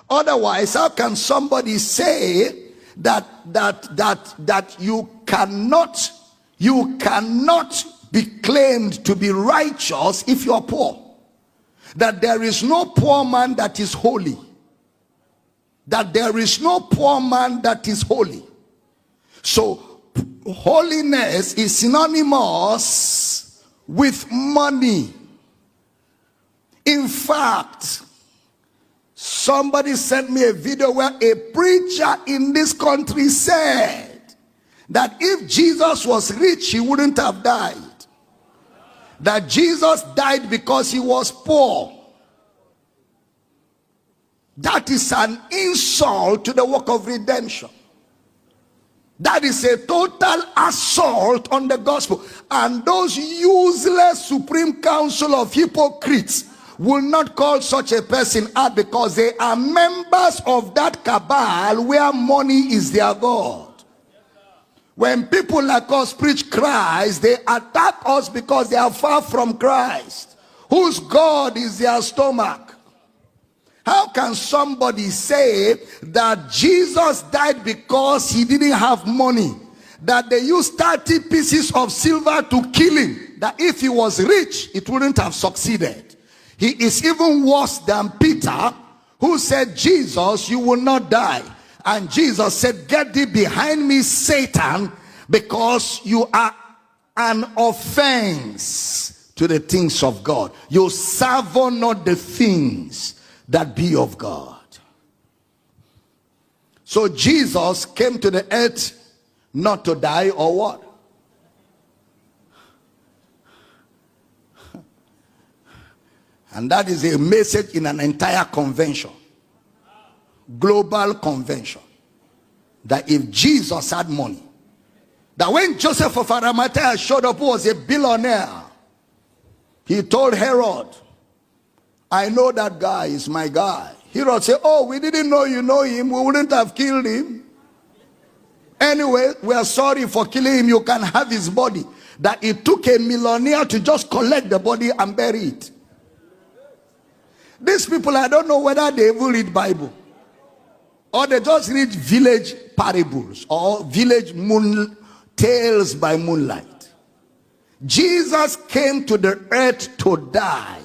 Otherwise, how can somebody say that you cannot be claimed to be righteous if you are poor? That there is no poor man that is holy. That there is no poor man that is holy. So holiness is synonymous with money. In fact, somebody sent me a video where a preacher in this country said that if Jesus was rich, he wouldn't have died. That Jesus died because he was poor. That is an insult to the work of redemption. That is a total assault on the gospel. And those useless Supreme Council of hypocrites will not call such a person out, because they are members of that cabal where money is their God. When people like us preach Christ, they attack us because they are far from Christ, whose God is their stomach. How can somebody say that Jesus died because he didn't have money? That they used 30 pieces of silver to kill him? That if he was rich, it wouldn't have succeeded. He is even worse than Peter, who said, Jesus, you will not die. And Jesus said, get thee behind me, Satan, because you are an offense to the things of God. You savour not the things that be of God. So Jesus came to the earth not to die, or what? And that is a message in an entire convention, global convention, that if Jesus had money, that when Joseph of Arimathea showed up, who was a billionaire, he told Herod, I know that guy is my guy. Herod said, oh, we didn't know you know him. We wouldn't have killed him. Anyway, we are sorry for killing him. You can have his body. That it took a millionaire to just collect the body and bury it. These people, I don't know whether they even read Bible, or they just read village parables or village tales by moonlight. Jesus came to the earth to die.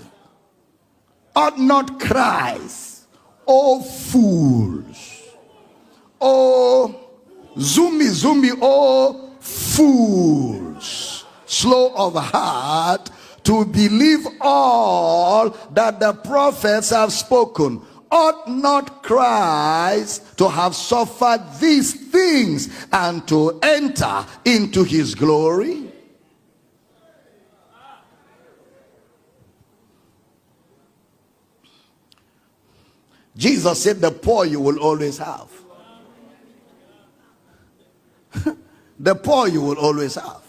Ought not Christ, oh fools, oh zumi, oh fools, slow of heart to believe all that the prophets have spoken. Ought not Christ to have suffered these things and to enter into his glory? Jesus said, the poor you will always have. The poor you will always have.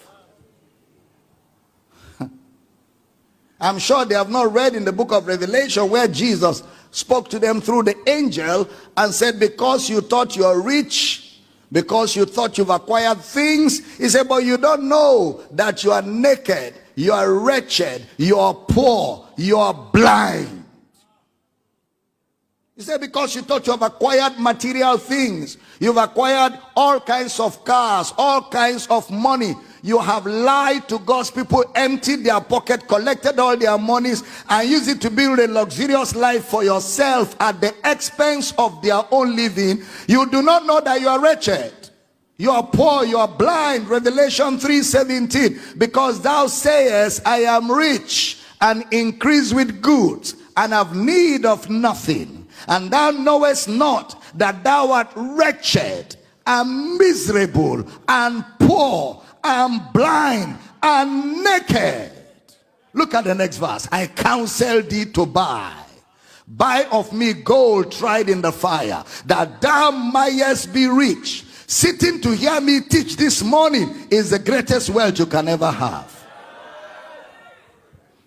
I'm sure they have not read in the book of Revelation where Jesus spoke to them through the angel and said, because you thought you are rich, because you thought you've acquired things, he said, but you don't know that you are naked, you are wretched, you are poor, you are blind. He said, because you thought you have acquired material things, you've acquired all kinds of cars, all kinds of money, you have lied to God's people, emptied their pocket, collected all their monies, and used it to build a luxurious life for yourself at the expense of their own living. You do not know that you are wretched. You are poor, you are blind. Revelation 3:17. Because thou sayest, I am rich and increase with goods, and have need of nothing. And thou knowest not that thou art wretched and miserable and poor and blind and naked. Look at the next verse. I counsel thee to buy of me gold tried in the fire, that thou mayest be rich. Sitting to hear me teach this morning is the greatest wealth you can ever have.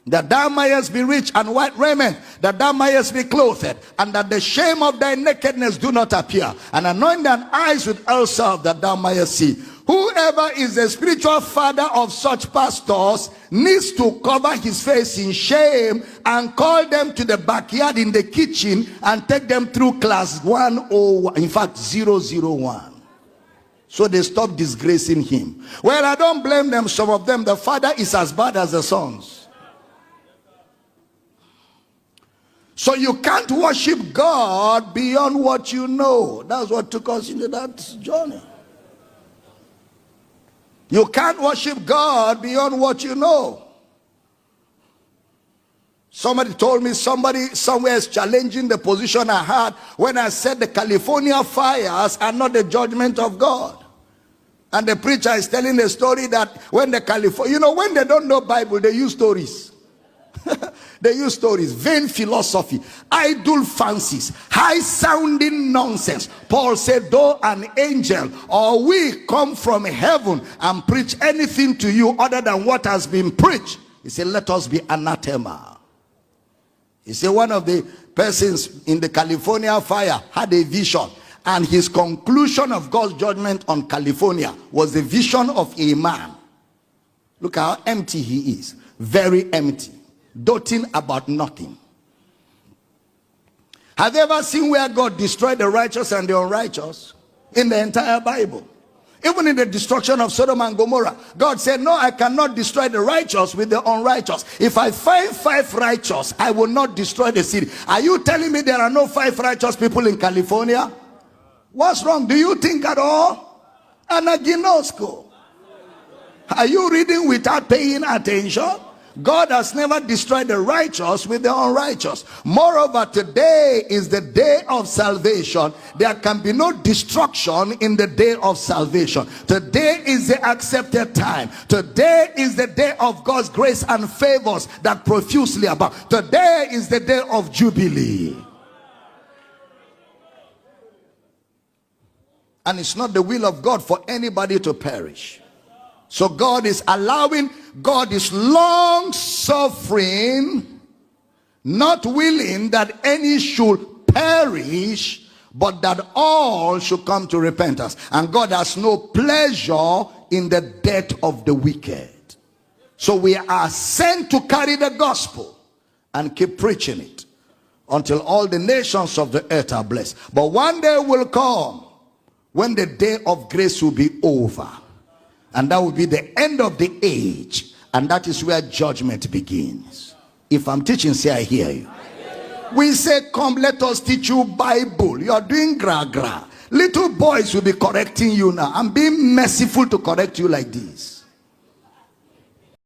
That thou mayest be rich and white raiment, that thou mayest be clothed, and that the shame of thy nakedness do not appear, and anoint thine eyes with oil salve, that thou mayest see. Whoever is the spiritual father of such pastors needs to cover his face in shame and call them to the backyard in the kitchen and take them through class 101, in fact 001. So they stop disgracing him. Well, I don't blame them. Some of them, the father is as bad as the sons. So you can't worship God beyond what you know. That's what took us into that journey. You can't worship God beyond what you know. Somebody told me somebody somewhere is challenging the position I had when I said the California fires are not the judgment of God. And the preacher is telling the story that when the California, when they don't know Bible, they use stories. They use stories, vain philosophy, idle fancies, high-sounding nonsense. Paul said, though an angel or we come from heaven and preach anything to you other than what has been preached, he said, let us be anathema. He said one of the persons in the California fire had a vision, and his conclusion of God's judgment on California was the vision of a man. Look how empty he is, very empty, doting about nothing. Have you ever seen where God destroyed the righteous and the unrighteous? In the entire Bible. Even in the destruction of Sodom and Gomorrah, God said, no, I cannot destroy the righteous with the unrighteous. If I find 5 righteous, I will not destroy the city. Are you telling me there are no 5 righteous people in California? What's wrong? Do you think at all? Anaginosko. Are you reading without paying attention? God has never destroyed the righteous with the unrighteous. Moreover, today is the day of salvation. There can be no destruction in the day of salvation. Today is the accepted time. Today is the day of God's grace and favors that profusely abound. Today is the day of jubilee. And it's not the will of God for anybody to perish. So God is allowing, God is long suffering, not willing that any should perish, but that all should come to repentance. And God has no pleasure in the death of the wicked. So we are sent to carry the gospel and keep preaching it until all the nations of the earth are blessed. But one day will come when the day of grace will be over. And that will be the end of the age. And that is where judgment begins. If I'm teaching, say I hear you. We say, come, let us teach you Bible. You are doing gra-gra. Little boys will be correcting you now. I'm being merciful to correct you like this.